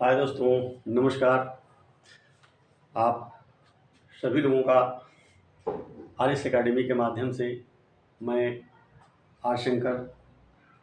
हाय दोस्तों, नमस्कार। आप सभी लोगों का आर.एस. एकेडमी के माध्यम से मैं आर. शंकर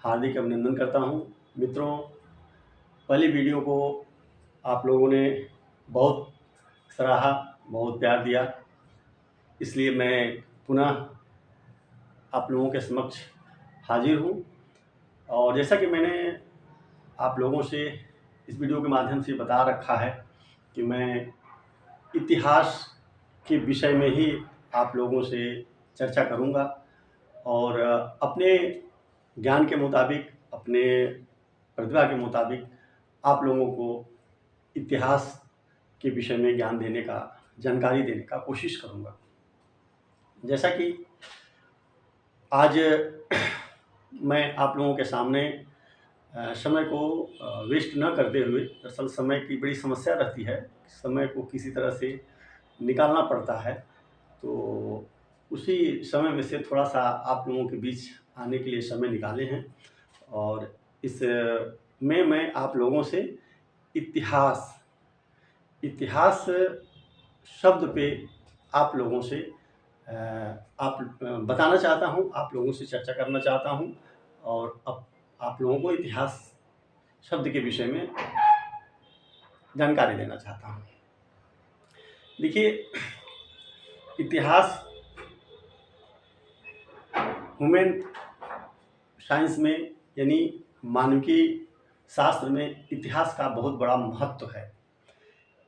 हार्दिक अभिनंदन करता हूं। मित्रों, पहली वीडियो को आप लोगों ने बहुत सराहा, बहुत प्यार दिया, इसलिए मैं पुनः आप लोगों के समक्ष हाजिर हूं। और जैसा कि मैंने आप लोगों से इस वीडियो के माध्यम से बता रखा है कि मैं इतिहास के विषय में ही आप लोगों से चर्चा करूंगा और अपने ज्ञान के मुताबिक, अपने प्रतिभा के मुताबिक आप लोगों को इतिहास के विषय में ज्ञान देने का, जानकारी देने का कोशिश करूंगा। जैसा कि आज मैं आप लोगों के सामने समय को वेस्ट न करते हुए, दरअसल समय की बड़ी समस्या रहती है, समय को किसी तरह से निकालना पड़ता है, तो उसी समय में से थोड़ा सा आप लोगों के बीच आने के लिए समय निकाले हैं। और इस में मैं आप लोगों से इतिहास शब्द पे आप लोगों से बताना चाहता हूँ, आप लोगों से चर्चा करना चाहता हूँ और अब आप लोगों को इतिहास शब्द के विषय में जानकारी देना चाहता हूँ। देखिए, इतिहास ह्यूमन साइंस में यानी मानविकी शास्त्र में इतिहास का बहुत बड़ा महत्व है,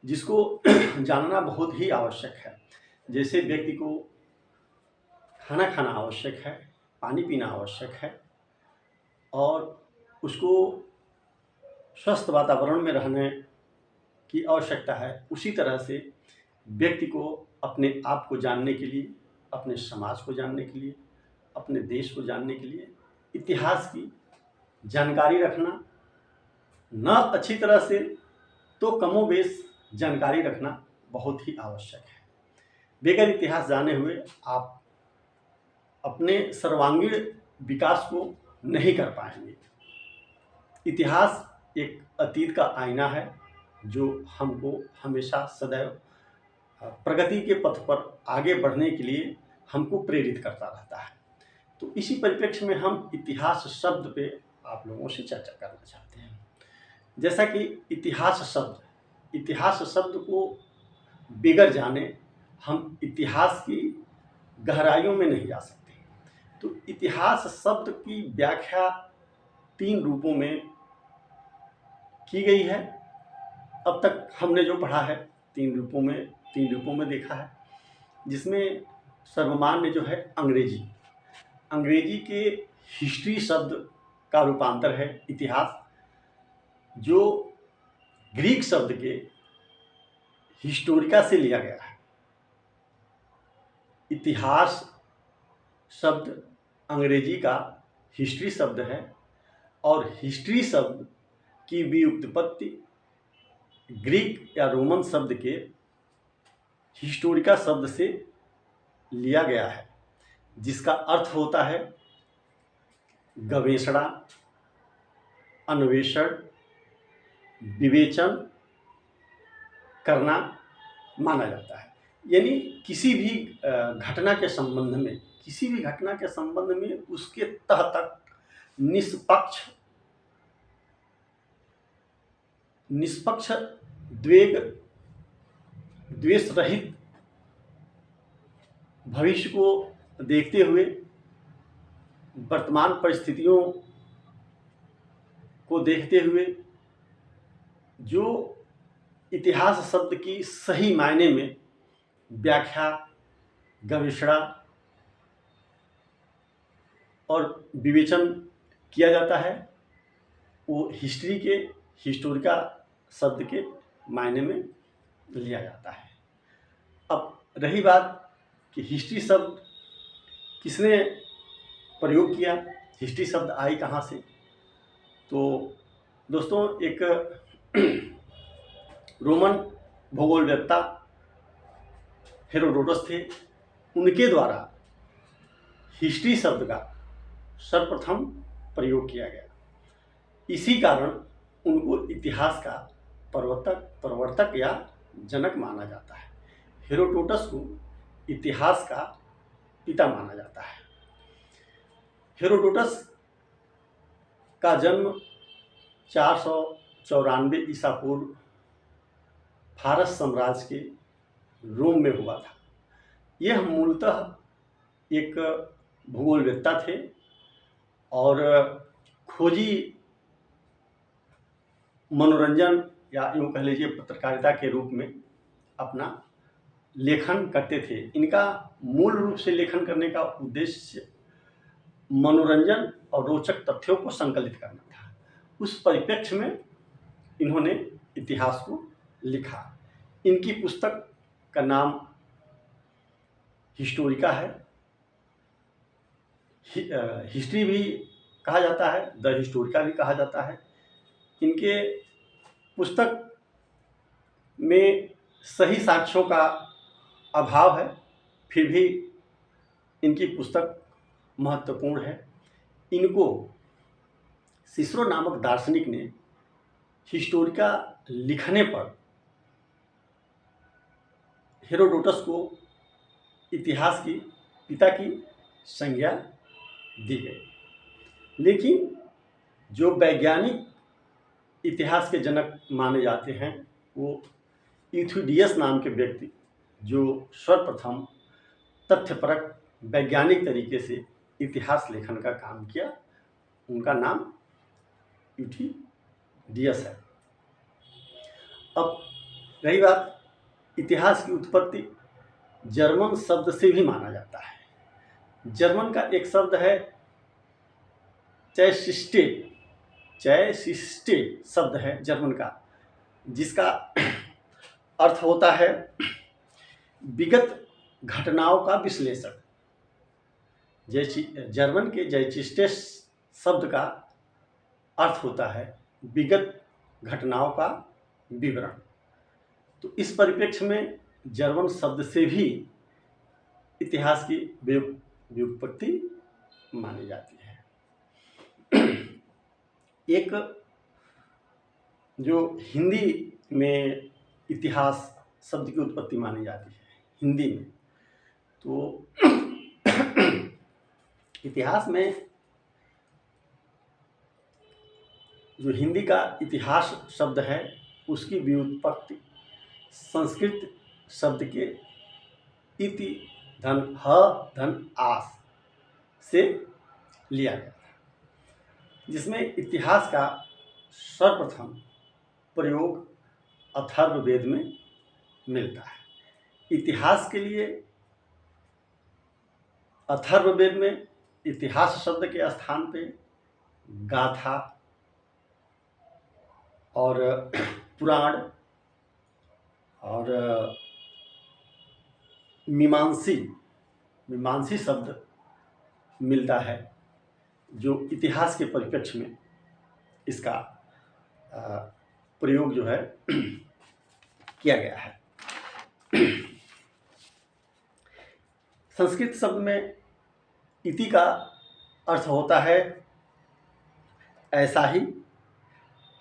जिसको जानना बहुत ही आवश्यक है। जैसे व्यक्ति को खाना खाना आवश्यक है, पानी पीना आवश्यक है और उसको स्वस्थ वातावरण में रहने की आवश्यकता है, उसी तरह से व्यक्ति को अपने आप को जानने के लिए, अपने समाज को जानने के लिए, अपने देश को जानने के लिए इतिहास की जानकारी रखना, न अच्छी तरह से तो कमोबेश जानकारी रखना बहुत ही आवश्यक है। बगैर इतिहास जाने हुए आप अपने सर्वांगीण विकास को नहीं कर पाएंगे। इतिहास एक अतीत का आईना है जो हमको हमेशा सदैव प्रगति के पथ पर आगे बढ़ने के लिए हमको प्रेरित करता रहता है। तो इसी परिप्रेक्ष्य में हम इतिहास शब्द पे आप लोगों से चर्चा करना चाहते हैं। जैसा कि इतिहास शब्द को बगैर जाने हम इतिहास की गहराइयों में नहीं जा सकते। तो इतिहास शब्द की व्याख्या 3 रूपों में की गई है। अब तक हमने जो पढ़ा है 3 रूपों में देखा है, जिसमें सर्वमान्य जो है अंग्रेजी के हिस्ट्री शब्द का रूपांतर है इतिहास, जो ग्रीक शब्द के हिस्टोरिका से लिया गया है। इतिहास शब्द अंग्रेजी का हिस्ट्री शब्द है और हिस्ट्री शब्द की व्युत्पत्ति ग्रीक या रोमन शब्द के हिस्टोरिका शब्द से लिया गया है, जिसका अर्थ होता है गवेषणा, अन्वेषण, विवेचन करना माना जाता है। यानी किसी भी घटना के संबंध में उसके तह तक निष्पक्ष द्वेष रहित भविष्य को देखते हुए वर्तमान परिस्थितियों को देखते हुए जो इतिहास शब्द की सही मायने में व्याख्या, गवेषणा और विवेचन किया जाता है, वो हिस्टोरिका शब्द के मायने में लिया जाता है। अब रही बात कि हिस्ट्री शब्द किसने प्रयोग किया, हिस्ट्री शब्द आई कहाँ से, तो दोस्तों एक रोमन भूगोलवेत्ता हेरोडोटस थे, उनके द्वारा हिस्ट्री शब्द का सर्वप्रथम प्रयोग किया गया। इसी कारण उनको इतिहास का प्रवर्तक या जनक माना जाता है। हेरोडोटस को इतिहास का पिता माना जाता है। हेरोडोटस का जन्म 494 ईसा पूर्व फारस साम्राज्य के रोम में हुआ था। यह मूलतः एक भूगोलवेत्ता थे और खोजी मनोरंजन या यूँ कह लीजिए पत्रकारिता के रूप में अपना लेखन करते थे। इनका मूल रूप से लेखन करने का उद्देश्य मनोरंजन और रोचक तथ्यों को संकलित करना था। उस परिप्रेक्ष्य में इन्होंने इतिहास को लिखा। इनकी पुस्तक का नाम हिस्टोरिका है। हिस्ट्री भी कहा जाता है, द हिस्टोरिका भी कहा जाता है। इनके पुस्तक में सही साक्ष्यों का अभाव है, फिर भी इनकी पुस्तक महत्वपूर्ण है। इनको सिसरो नामक दार्शनिक ने हिस्टोरिका लिखने पर हेरोडोटस को इतिहास की पिता की संज्ञा दी गई। लेकिन जो वैज्ञानिक इतिहास के जनक माने जाते हैं वो यूथीडियस नाम के व्यक्ति, जो सर्वप्रथम तथ्यपरक वैज्ञानिक तरीके से इतिहास लेखन का काम किया, उनका नाम यूथीडियस है। अब रही बात, इतिहास की उत्पत्ति जर्मन शब्द से भी माना जाता है। जर्मन का एक शब्द है चैसिस्टे शब्द है जर्मन का, जिसका अर्थ होता है विगत घटनाओं का विश्लेषण। जर्मन के जैचिस्टेस शब्द का अर्थ होता है विगत घटनाओं का विवरण। तो इस परिप्रेक्ष्य में जर्मन शब्द से भी इतिहास की व्युत्पत्ति मानी जाती है। एक जो हिंदी में इतिहास शब्द की उत्पत्ति मानी जाती है हिंदी में, तो इतिहास में जो हिंदी का इतिहास शब्द है उसकी व्युत्पत्ति संस्कृत शब्द के इति धन ह धन आस से लिया गया था, जिसमें इतिहास का सर्वप्रथम प्रयोग अथर्ववेद में मिलता है। इतिहास के लिए अथर्ववेद में इतिहास शब्द के स्थान पे गाथा और पुराण और मीमांसी शब्द मिलता है, जो इतिहास के परिप्रेक्ष्य में इसका प्रयोग जो है किया गया है। संस्कृत शब्द में इति का अर्थ होता है ऐसा ही,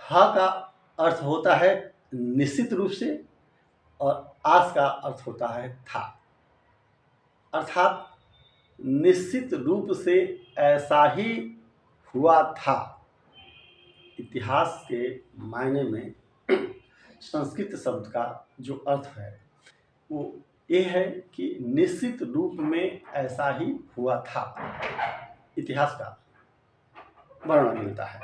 हा का अर्थ होता है निश्चित रूप से, और आस का अर्थ होता है था। अर्थात निश्चित रूप से ऐसा ही हुआ था। इतिहास के मायने में संस्कृत शब्द का जो अर्थ है वो ये है कि निश्चित रूप में ऐसा ही हुआ था, इतिहास का वर्णन मिलता है।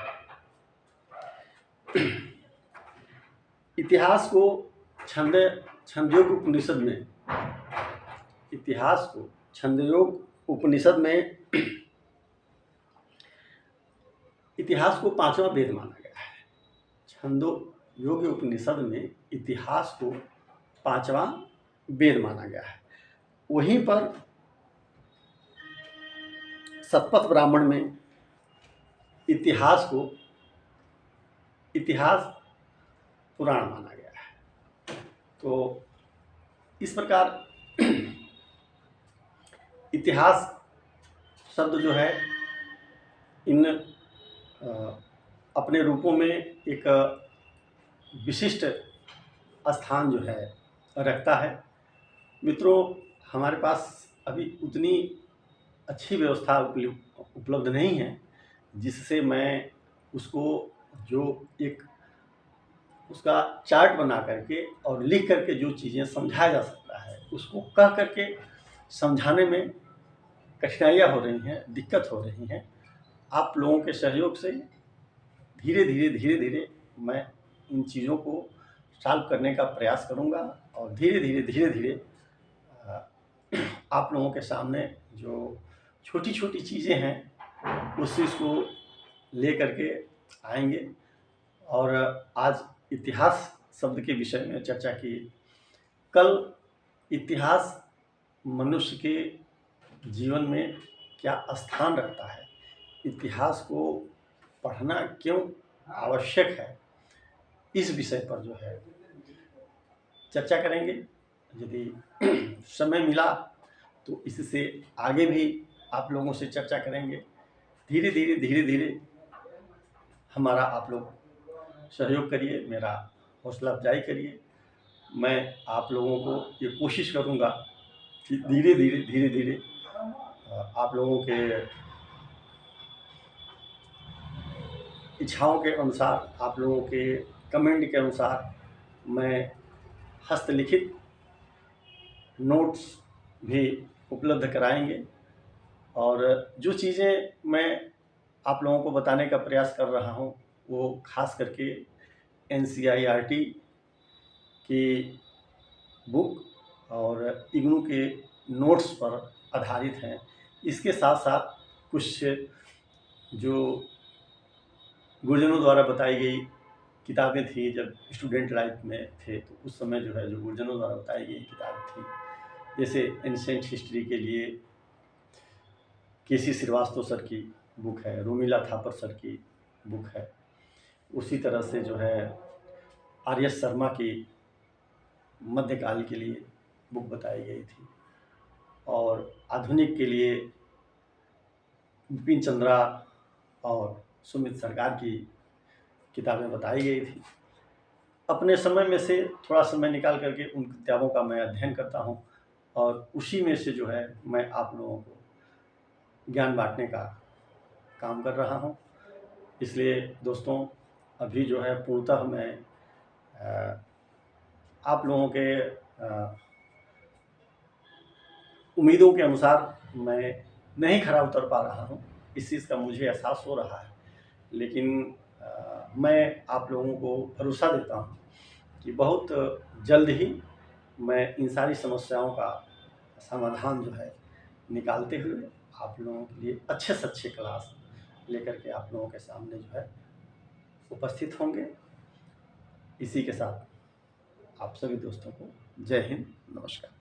इतिहास को छंदयोग उपनिषद में इतिहास को पांचवा वेद माना गया है। छंदोयोग उपनिषद में इतिहास को पांचवा वेद माना गया है। वहीं पर शतपथ ब्राह्मण में इतिहास पुराण माना गया है। तो इस प्रकार इतिहास शब्द जो है इन अपने रूपों में एक विशिष्ट स्थान जो है रखता है। मित्रों, हमारे पास अभी उतनी अच्छी व्यवस्था उपलब्ध नहीं है जिससे मैं उसको जो एक उसका चार्ट बना करके और लिख करके जो चीज़ें समझाया जा सकता है उसको कह करके समझाने में कठिनाइयाँ हो रही हैं, दिक्कत हो रही हैं। आप लोगों के सहयोग से धीरे धीरे मैं इन चीज़ों को सॉल्व करने का प्रयास करूँगा और धीरे धीरे आप लोगों के सामने जो छोटी-छोटी चीज़ें हैं उस चीज़ को ले करके आएँगे। और आज इतिहास शब्द के विषय में चर्चा की। कल इतिहास मनुष्य के जीवन में क्या स्थान रखता है, इतिहास को पढ़ना क्यों आवश्यक है, इस विषय पर जो है चर्चा करेंगे। यदि समय मिला तो इससे आगे भी आप लोगों से चर्चा करेंगे। धीरे धीरे हमारा आप लोग सहयोग करिए, मेरा हौसला अफजाई करिए। मैं आप लोगों को ये कोशिश करूँगा कि धीरे धीरे आप लोगों के इच्छाओं के अनुसार, आप लोगों के कमेंट के अनुसार मैं हस्तलिखित नोट्स भी उपलब्ध कराएंगे। और जो चीज़ें मैं आप लोगों को बताने का प्रयास कर रहा हूँ वो खास करके एनसीईआरटी की बुक और इग्नू के नोट्स पर आधारित हैं। इसके साथ साथ कुछ जो गुरुजनों द्वारा बताई गई किताबें थी, जब स्टूडेंट लाइफ में थे तो उस समय जो है जो गुरुजनों द्वारा बताई गई किताब थी, जैसे एंशिएंट हिस्ट्री के लिए केसी श्रीवास्तव सर की बुक है, रोमिला थापर सर की बुक है। उसी तरह से जो है आर एस शर्मा की मध्यकाल के लिए बुक बताई गई थी और आधुनिक के लिए बिपिन चंद्रा और सुमित सरकार की किताबें बताई गई थी। अपने समय में से थोड़ा समय निकाल करके उन किताबों का मैं अध्ययन करता हूँ और उसी में से जो है मैं आप लोगों को ज्ञान बांटने का काम कर रहा हूँ। इसलिए दोस्तों, अभी जो है पूर्णतः मैं आप लोगों के उम्मीदों के अनुसार मैं नहीं खरा उतर पा रहा हूँ, इस चीज़ का मुझे एहसास हो रहा है। लेकिन मैं आप लोगों को भरोसा देता हूँ कि बहुत जल्द ही मैं इन सारी समस्याओं का समाधान जो है निकालते हुए आप लोगों के लिए अच्छे से अच्छे क्लास लेकर के आप लोगों के सामने जो है उपस्थित होंगे। इसी के साथ आप सभी दोस्तों को जय हिंद, नमस्कार।